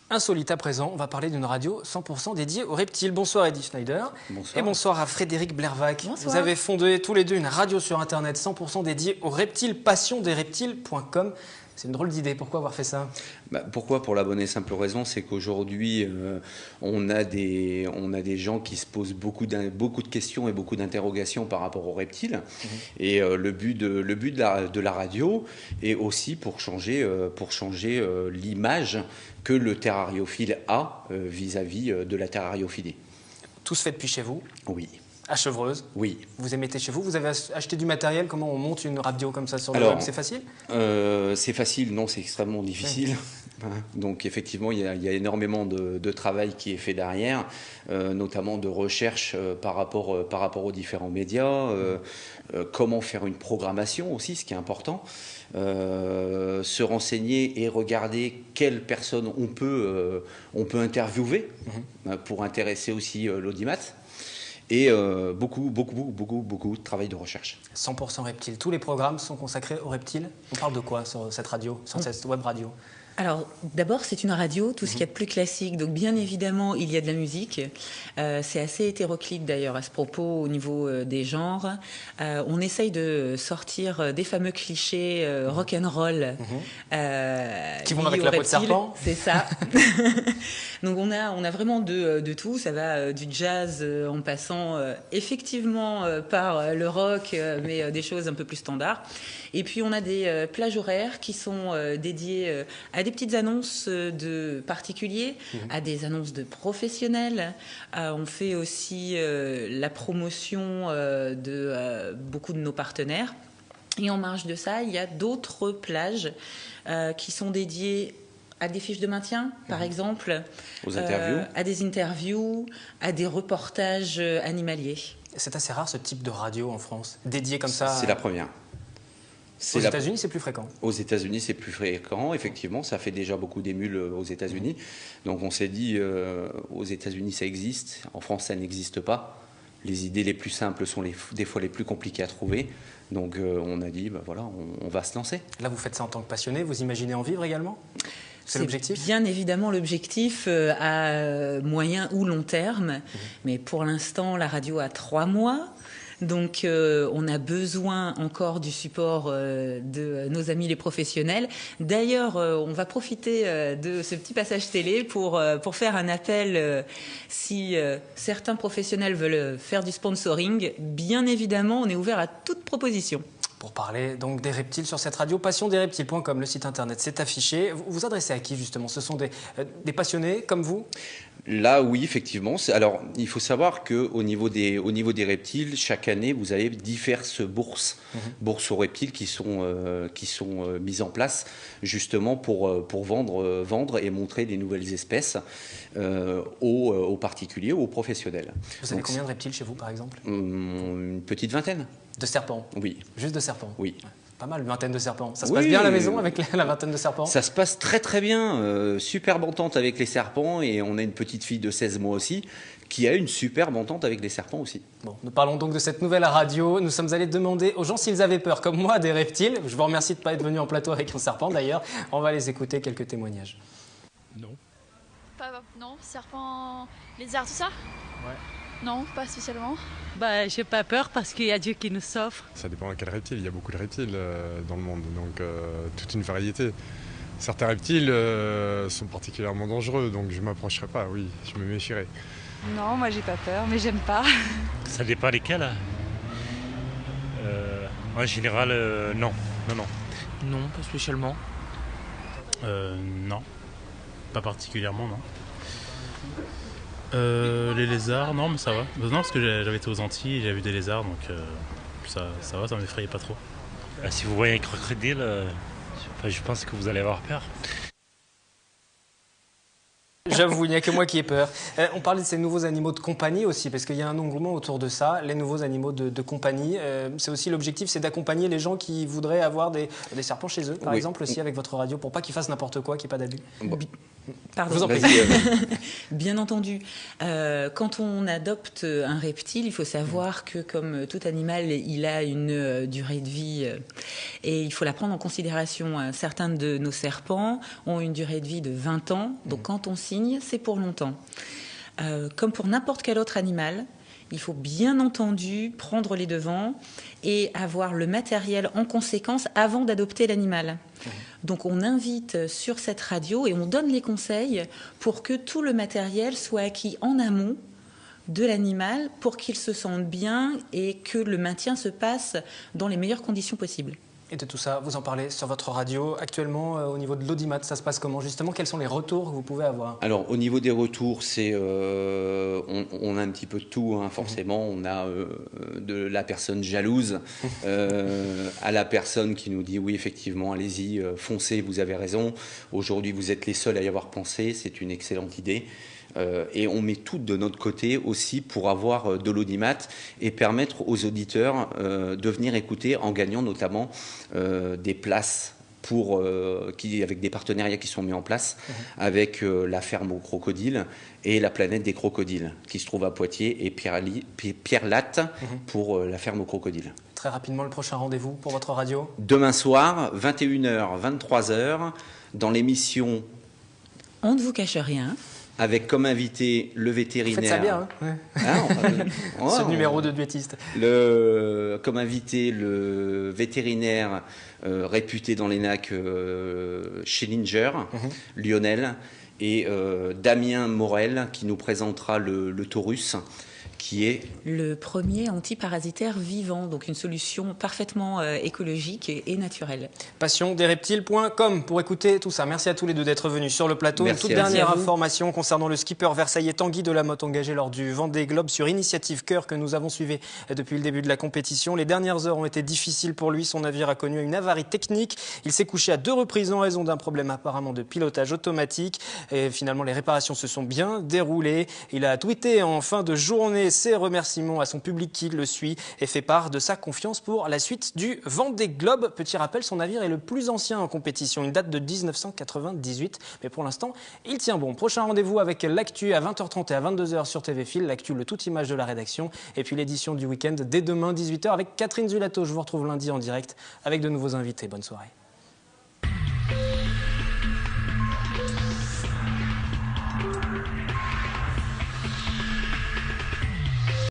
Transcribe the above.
Insolite à présent, on va parler d'une radio 100% dédiée aux reptiles. Bonsoir Eddie Schneider. Bonsoir. Et bonsoir à Frédéric Blervac. Bonsoir. Vous avez fondé tous les deux une radio sur internet 100% dédiée aux reptiles, passiondesreptiles.com. C'est une drôle d'idée, pourquoi avoir fait ça? Pourquoi? Pour la bonne et simple raison, c'est qu'aujourd'hui, on a des gens qui se posent beaucoup de questions et beaucoup d'interrogations par rapport aux reptiles. Et le but de la radio est aussi pour changer l'image que le terrariophile a vis-à-vis de la terrariophilie. Tout se fait depuis chez vous? Oui. À Chevreuse? Oui. Vous émettez chez vous? Vous avez acheté du matériel? Comment on monte une radio comme ça sur le web? C'est facile? C'est facile, non, c'est extrêmement difficile. Oui. Donc effectivement, il y a énormément de travail qui est fait derrière, notamment de recherche par rapport aux différents médias, comment faire une programmation aussi, ce qui est important, se renseigner et regarder quelles personnes on peut interviewer pour intéresser aussi l'audimat. Et beaucoup de travail de recherche. 100% reptiles. Tous les programmes sont consacrés aux reptiles. On parle de quoi sur cette radio, sur cette web radio? Alors, d'abord, c'est une radio, tout ce qu'il y a de plus classique. Donc, bien évidemment, il y a de la musique. C'est assez hétéroclite, d'ailleurs, à ce propos, au niveau des genres. On essaye de sortir des fameux clichés rock'n'roll. Qui vont avec la peau de serpent. C'est ça. Donc, on a vraiment de tout. Ça va du jazz en passant effectivement par le rock, mais des choses un peu plus standards. Et puis, on a des plages horaires qui sont dédiées à des petites annonces de particuliers, à des annonces de professionnels. On fait aussi la promotion de beaucoup de nos partenaires. Et en marge de ça, il y a d'autres plages qui sont dédiées à des fiches de maintien, par exemple, aux interviews, à des interviews, à des reportages animaliers. C'est assez rare ce type de radio en France, dédié comme ça. C'est la première. Aux États-Unis, c'est plus fréquent. Aux États-Unis, c'est plus fréquent. Effectivement, ça fait déjà beaucoup d'émules aux États-Unis. Donc, on s'est dit, aux États-Unis, ça existe. En France, ça n'existe pas. Les idées les plus simples sont des fois les plus compliquées à trouver. Donc, on a dit, voilà, on va se lancer. Là, vous faites ça en tant que passionné. Vous imaginez en vivre également? C'est l'objectif? Bien évidemment l'objectif à moyen ou long terme. Mais pour l'instant, la radio a 3 mois. Donc, on a besoin encore du support de nos amis les professionnels. D'ailleurs, on va profiter de ce petit passage télé pour faire un appel. Si certains professionnels veulent faire du sponsoring, bien évidemment, on est ouvert à toute proposition. Pour parler donc des reptiles sur cette radio, passiondesreptiles.com, le site internet, c'est affiché. Vous vous adressez à qui justement? Ce sont des passionnés comme vous? Là, oui, effectivement. Alors, il faut savoir qu'au niveau des reptiles, chaque année, vous avez diverses bourses aux reptiles qui sont mises en place justement pour vendre et montrer des nouvelles espèces aux particuliers, aux professionnels. Vous avez combien de reptiles chez vous, par exemple? Une petite vingtaine. De serpents? Oui. Juste de serpents? Oui. Pas mal, une vingtaine de serpents. Ça se passe bien à la maison avec la vingtaine de serpents? Ça se passe très très bien. Superbe entente avec les serpents. Et on a une petite fille de 16 mois aussi qui a une superbe entente avec les serpents aussi. Bon, nous parlons donc de cette nouvelle radio. Nous sommes allés demander aux gens s'ils avaient peur, comme moi, des reptiles. Je vous remercie de ne pas être venu en plateau avec un serpent d'ailleurs. On va les écouter, quelques témoignages. Non. Non, serpent, lézard, tout ça? Ouais. Non, pas spécialement. J'ai pas peur parce qu'il y a Dieu qui nous sauve. Ça dépend de quel reptile. Il y a beaucoup de reptiles dans le monde, donc toute une variété. Certains reptiles sont particulièrement dangereux, donc je ne m'approcherai pas, oui, je me méfierai. Non, moi j'ai pas peur, mais j'aime pas. Ça dépend lesquels. En général, non. Non, pas spécialement. Non. Pas particulièrement, non. Les lézards, non, mais ça va. Non, parce que j'avais été aux Antilles et j'avais vu des lézards, donc ça va, ça m'effrayait pas trop. Si vous voyez un crocodile, je pense que vous allez avoir peur. J'avoue, il n'y a que moi qui ai peur. On parlait de ces nouveaux animaux de compagnie aussi, parce qu'il y a un engouement autour de ça, les nouveaux animaux de compagnie. C'est aussi l'objectif, c'est d'accompagner les gens qui voudraient avoir des serpents chez eux, par exemple, aussi avec votre radio, pour pas qu'ils fassent n'importe quoi, qu'il n'y ait pas d'abus. Pardon. Vous en prie. Bien entendu. Quand on adopte un reptile, il faut savoir que comme tout animal, il a une durée de vie et il faut la prendre en considération. Certains de nos serpents ont une durée de vie de 20 ans. Donc quand on signe, c'est pour longtemps. Comme pour n'importe quel autre animal, il faut bien entendu prendre les devants et avoir le matériel en conséquence avant d'adopter l'animal. Donc on invite sur cette radio et on donne les conseils pour que tout le matériel soit acquis en amont de l'animal pour qu'il se sente bien et que le maintien se passe dans les meilleures conditions possibles. Et de tout ça, vous en parlez sur votre radio. Actuellement, au niveau de l'audimat, ça se passe comment justement? Quels sont les retours que vous pouvez avoir? Alors, au niveau des retours, on a un petit peu de tout, hein, forcément. On a de la personne jalouse à la personne qui nous dit oui, effectivement, allez-y, foncez, vous avez raison. Aujourd'hui, vous êtes les seuls à y avoir pensé, c'est une excellente idée. Et on met tout de notre côté aussi pour avoir de l'audimat et permettre aux auditeurs de venir écouter en gagnant notamment des places avec des partenariats qui sont mis en place avec la ferme aux crocodiles et la planète des crocodiles qui se trouve à Poitiers et Pierre Latte pour la ferme aux crocodiles. Très rapidement, le prochain rendez-vous pour votre radio? Demain soir, 21h, 23h, dans l'émission On ne vous cache rien. Avec comme invité le vétérinaire. Faites ça bien, hein, Ce numéro de duettiste. Comme invité le vétérinaire réputé dans les NAC Schellinger, Lionel, et Damien Morel qui nous présentera le Taurus, qui est le premier antiparasitaire vivant, donc une solution parfaitement écologique et naturelle. Passiondereptiles.com pour écouter tout ça. Merci à tous les deux d'être venus sur le plateau. Merci. Une toute dernière information concernant le skipper versaillais Tanguy Delamotte engagé lors du Vendée Globe sur Initiative Cœur que nous avons suivi depuis le début de la compétition. Les dernières heures ont été difficiles pour lui. Son navire a connu une avarie technique. Il s'est couché à 2 reprises en raison d'un problème apparemment de pilotage automatique. Et finalement, les réparations se sont bien déroulées. Il a tweeté en fin de journée ses remerciements à son public qui le suit et fait part de sa confiance pour la suite du Vendée Globe. Petit rappel, son navire est le plus ancien en compétition. Il date de 1998, mais pour l'instant, il tient bon. Prochain rendez-vous avec l'actu à 20h30 et à 22h sur TV Fil. L'actu, le tout image de la rédaction. Et puis l'édition du week-end dès demain, 18h avec Catherine Zulato. Je vous retrouve lundi en direct avec de nouveaux invités. Bonne soirée.